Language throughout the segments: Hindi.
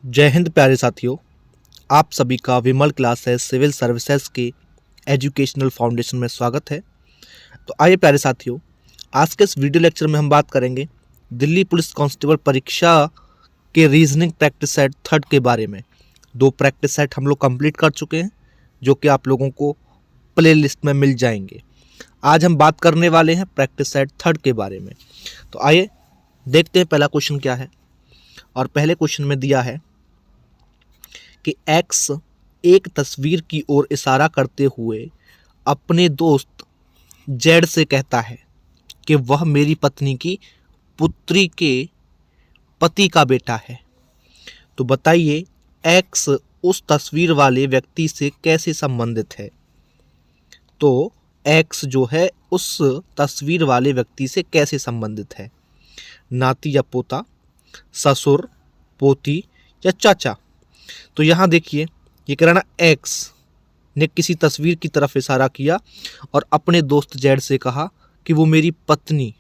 जय हिंद प्यारे साथियों। आप सभी का विमल क्लासेस सिविल सर्विसेज के एजुकेशनल फाउंडेशन में स्वागत है। तो आइए प्यारे साथियों, आज के इस वीडियो लेक्चर में हम बात करेंगे दिल्ली पुलिस कांस्टेबल परीक्षा के रीजनिंग प्रैक्टिस सेट थर्ड के बारे में। 2 प्रैक्टिस सेट हम लोग कंप्लीट कर चुके हैं जो कि आप लोगों को प्ले लिस्ट में मिल जाएंगे। आज हम बात करने वाले हैं प्रैक्टिस सेट थर्ड के बारे में। तो आइए देखते हैं पहला क्वेश्चन क्या है। और पहले क्वेश्चन में दिया है कि एक्स एक तस्वीर की ओर इशारा करते हुए अपने दोस्त जेड से कहता है कि वह मेरी पत्नी की पुत्री के पति का बेटा है। तो बताइए एक्स उस तस्वीर वाले व्यक्ति से कैसे संबंधित है। तो एक्स जो है उस तस्वीर वाले व्यक्ति से कैसे संबंधित है, नाती या पोता, ससुर, पोती या चाचा। तो यहाँ देखिए ये कह रहा ना, एक्स ने किसी तस्वीर की तरफ इशारा किया और अपने दोस्त जेड से कहा कि वो मेरी पत्नी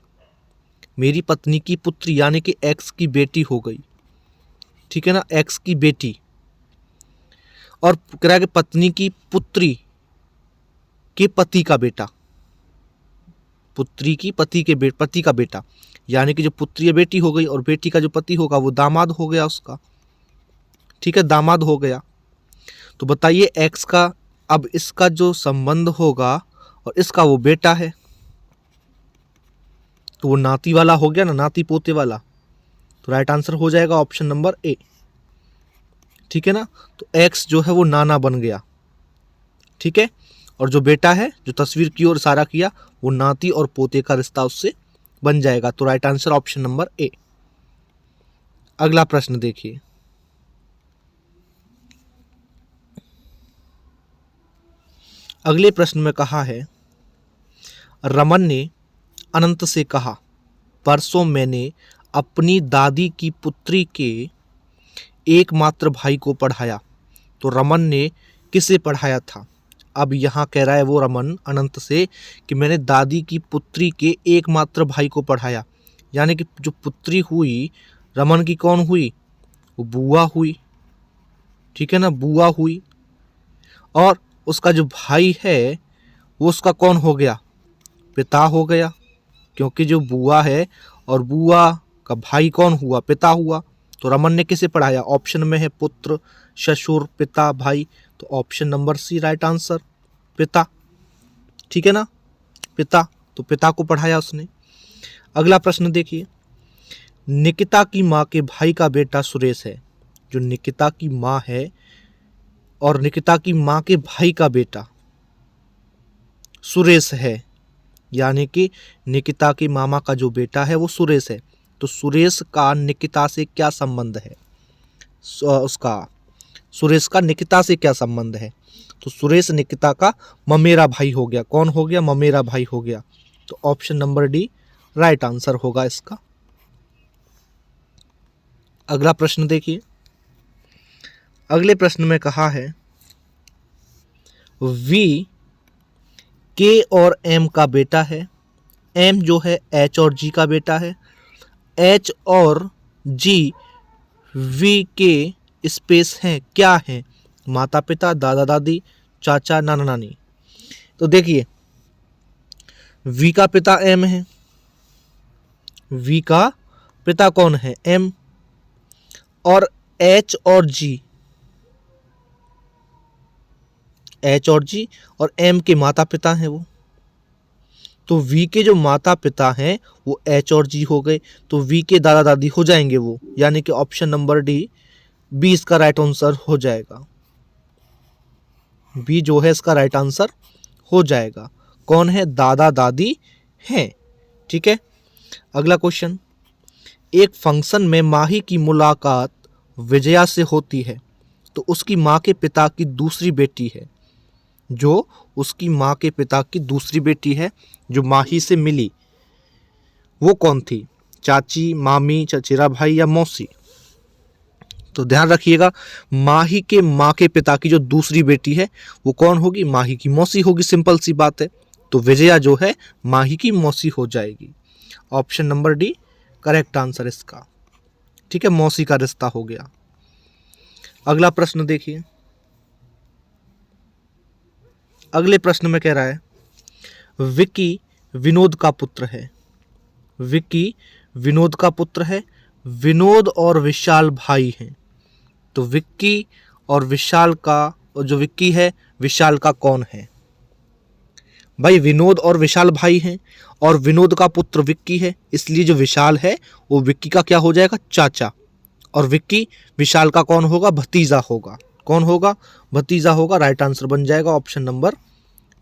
की पुत्री यानी कि एक्स की बेटी हो गई। ठीक है ना, एक्स की बेटी। और कह रहा है कि पत्नी की पुत्री के पति का बेटा, पुत्री की पति का बेटा, यानी कि जो पुत्री है बेटी हो गई और बेटी का जो पति होगा वो दामाद हो गया उसका। ठीक है, दामाद हो गया। तो बताइए एक्स का अब इसका जो संबंध होगा और इसका वो बेटा है तो वो नाती वाला हो गया ना, नाती पोते वाला। तो राइट आंसर हो जाएगा ऑप्शन नंबर ए। ठीक है ना, तो एक्स जो है वो नाना बन गया। ठीक है, और जो बेटा है जो तस्वीर की ओर इशारा किया वो नाती और पोते का रिश्ता उससे बन जाएगा। तो right answer option number A. अगला प्रश्न देखिए। अगले प्रश्न में कहा है, रमन ने अनंत से कहा, परसों मैंने अपनी दादी की पुत्री के एकमात्र भाई को पढ़ाया। तो रमन ने किसे पढ़ाया था। अब यहाँ कह रहा है वो रमन अनंत से कि मैंने दादी की पुत्री के एकमात्र भाई को पढ़ाया, यानी कि जो पुत्री हुई रमन की कौन हुई, वो बुआ हुई। ठीक है ना, बुआ हुई। और उसका जो भाई है वो उसका कौन हो गया, पिता हो गया, क्योंकि जो बुआ है और बुआ का भाई कौन हुआ, पिता हुआ। तो रमन ने किसे पढ़ाया, ऑप्शन में है पुत्र, ससुर, पिता, भाई। तो option number C right answer, पिता। ठीक है ना, पिता। तो पिता को पढ़ाया उसने। अगला प्रश्न देखिए, निकिता की माँ के भाई का बेटा सुरेश है। जो निकिता की माँ है और निकिता की माँ के भाई का बेटा सुरेश है, यानी कि निकिता की मामा का जो बेटा है वो सुरेश है। तो सुरेश का निकिता से क्या संबंध है, सुरेश का निकिता से क्या संबंध है। तो सुरेश निकिता का ममेरा भाई हो गया। कौन हो गया, ममेरा भाई हो गया। तो option number D right answer होगा इसका। अगला प्रश्न देखिए। अगले प्रश्न में कहा है, वी के और एम का बेटा है। एम जो है एच और जी का बेटा है। एच और जी वी के स्पेस हैं, क्या है, माता पिता, दादा दादी, चाचा, नाना नानी। तो देखिए वी का पिता एम है, वी का पिता कौन है, एम। और एच और जी और एम के माता पिता हैं वो। तो वी के जो माता पिता हैं वो एच और जी हो गए, तो वी के दादा दादी हो जाएंगे वो, यानी कि ऑप्शन नंबर डी बी इसका राइट आंसर हो जाएगा। बी जो है इसका राइट आंसर हो जाएगा। कौन है, दादा दादी हैं। ठीक है। अगला क्वेश्चन, एक फंक्शन में माही की मुलाकात विजया से होती है तो उसकी माँ के पिता की दूसरी बेटी है, जो उसकी माँ के पिता की दूसरी बेटी है जो माही से मिली, वो कौन थी, चाची, मामी, चचेरा भाई या मौसी। तो ध्यान रखिएगा, माही के माँ के पिता की जो दूसरी बेटी है वो कौन होगी, माही की मौसी होगी। सिंपल सी बात है। तो विजया जो है माही की मौसी हो जाएगी। Option number D correct answer इसका। ठीक है, मौसी का रिश्ता हो गया। अगला प्रश्न देखिए, अगले प्रश्न में कह रहा है विक्की विनोद का पुत्र है। विक्की विनोद का पुत्र है। विनोद और विशाल भाई हैं। तो विक्की और विशाल का, और जो विक्की है विशाल का कौन है? भाई विनोद और विशाल भाई हैं और विनोद का पुत्र विक्की है, इसलिए जो विशाल है वो विक्की का क्या हो जाएगा? चाचा। और विक्की विशाल का कौन होगा? भतीजा होगा। कौन होगा? भतीजा होगा। राइट आंसर बन जाएगा ऑप्शन नंबर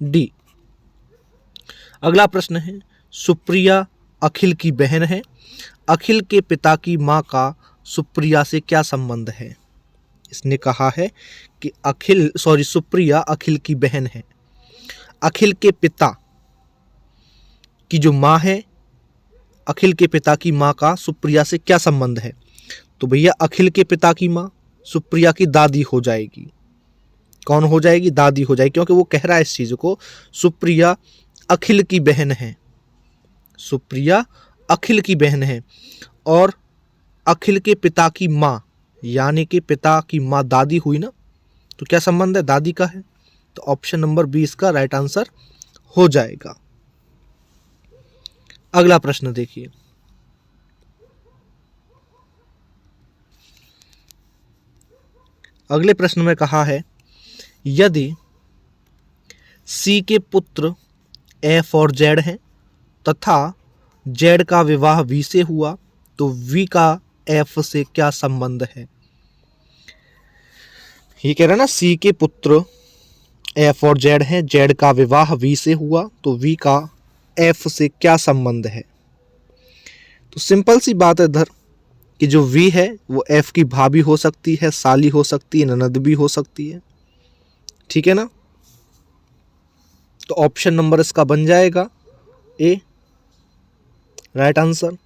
डी। अगला प्रश्न है सुप्रिया अखिल की बहन है। अखिल के पिता की माँ का सुप्रिया से क्या संबंध है? इसने कहा है कि सुप्रिया अखिल की बहन है। अखिल के पिता की जो माँ है, अखिल के पिता की माँ का सुप्रिया से क्या संबंध है? तो भैया अखिल के पिता की माँ सुप्रिया की दादी हो जाएगी। कौन हो जाएगी? दादी हो जाएगी, क्योंकि वो कह रहा है इस चीज को, सुप्रिया अखिल की बहन है। सुप्रिया अखिल की बहन है और अखिल के पिता की माँ, यानी कि पिता की माँ दादी हुई ना, तो क्या संबंध है? दादी का है। तो ऑप्शन नंबर बी इसका राइट आंसर हो जाएगा। अगला प्रश्न देखिए, अगले प्रश्न में कहा है यदि सी के पुत्र एफ और जेड हैं तथा जेड का विवाह वी से हुआ तो वी का एफ से क्या संबंध है? ये कह रहा है ना, सी के पुत्र एफ और जेड हैं, जेड का विवाह वी से हुआ तो वी का एफ से क्या संबंध है? तो सिंपल सी बात है इधर कि जो वी है वो एफ की भाभी हो सकती है, साली हो सकती है, ननद भी हो सकती है। ठीक है ना? तो ऑप्शन नंबर इसका बन जाएगा ए, राइट आंसर।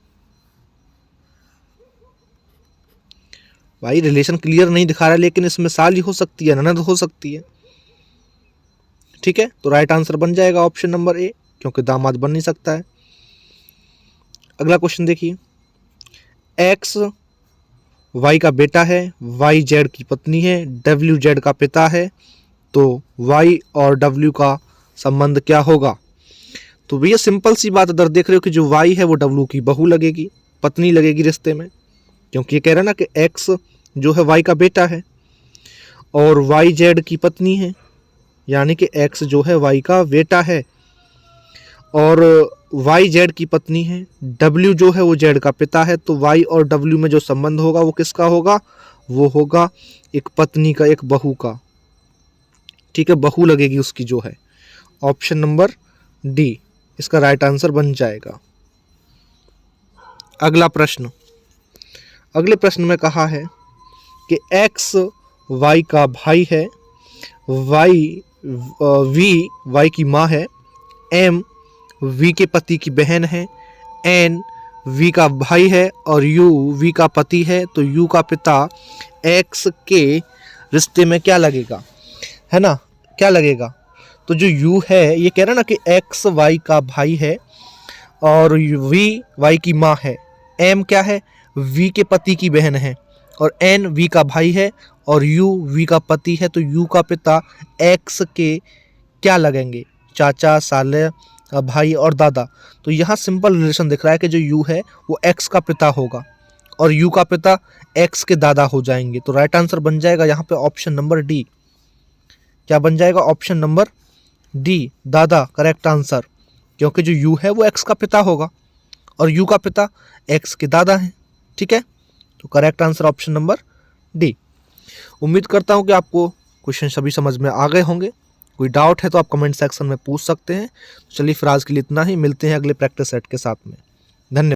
भाई रिलेशन क्लियर नहीं दिखा रहा है, लेकिन इसमें साली हो सकती है, ननद हो सकती है। ठीक है, तो राइट आंसर बन जाएगा ऑप्शन नंबर ए, क्योंकि दामाद बन नहीं सकता है। अगला क्वेश्चन देखिए, एक्स वाई का बेटा है, वाई जेड की पत्नी है, डब्ल्यू जेड का पिता है, तो वाई और डब्ल्यू का संबंध क्या होगा? तो भैया सिंपल सी बात इधर देख रहे हो कि जो वाई है वो डब्ल्यू की बहू लगेगी, पत्नी लगेगी रिश्ते में, क्योंकि ये कह रहा है ना कि एक्स जो है वाई का बेटा है और वाई जेड की पत्नी है, यानी कि एक्स जो है वाई का बेटा है और वाई जेड की पत्नी है। डब्ल्यू जो है वो जेड का पिता है, तो वाई और डब्ल्यू में जो संबंध होगा वो किसका होगा? वो होगा एक पत्नी का, एक बहू का। ठीक है, बहू लगेगी उसकी जो है। ऑप्शन नंबर डी इसका राइट आंसर बन जाएगा। अगला प्रश्न, अगले प्रश्न में कहा है कि एक्स वाई का भाई है, वाई वी वाई की माँ है, एम वी के पति की बहन है, एन वी का भाई है और यू वी का पति है, तो यू का पिता एक्स के रिश्ते में क्या लगेगा? है ना, क्या लगेगा? तो जो यू है ये कह रहा है ना कि एक्स वाई का भाई है और वी वाई की माँ है, एम क्या है? वी के पति की बहन है और एन वी का भाई है और यू वी का पति है, तो यू का पिता एक्स के क्या लगेंगे? चाचा, साले, भाई और दादा। तो यहाँ सिंपल रिलेशन दिख रहा है कि जो यू है वो एक्स का पिता होगा और यू का पिता एक्स के दादा हो जाएंगे। तो राइट आंसर बन जाएगा यहाँ पे ऑप्शन नंबर डी। क्या बन जाएगा? ऑप्शन नंबर डी, दादा, करेक्ट आंसर, क्योंकि जो यू है वो एक्स का पिता होगा और यू का पिता एक्स के दादा हैं। ठीक है, तो correct answer option number D. उम्मीद करता हूँ कि आपको क्वेश्चन सभी समझ में आ गए होंगे। कोई डाउट है तो आप कमेंट सेक्शन में पूछ सकते हैं। चलिए फिर आज के लिए इतना ही, मिलते हैं अगले प्रैक्टिस सेट के साथ में। धन्यवाद।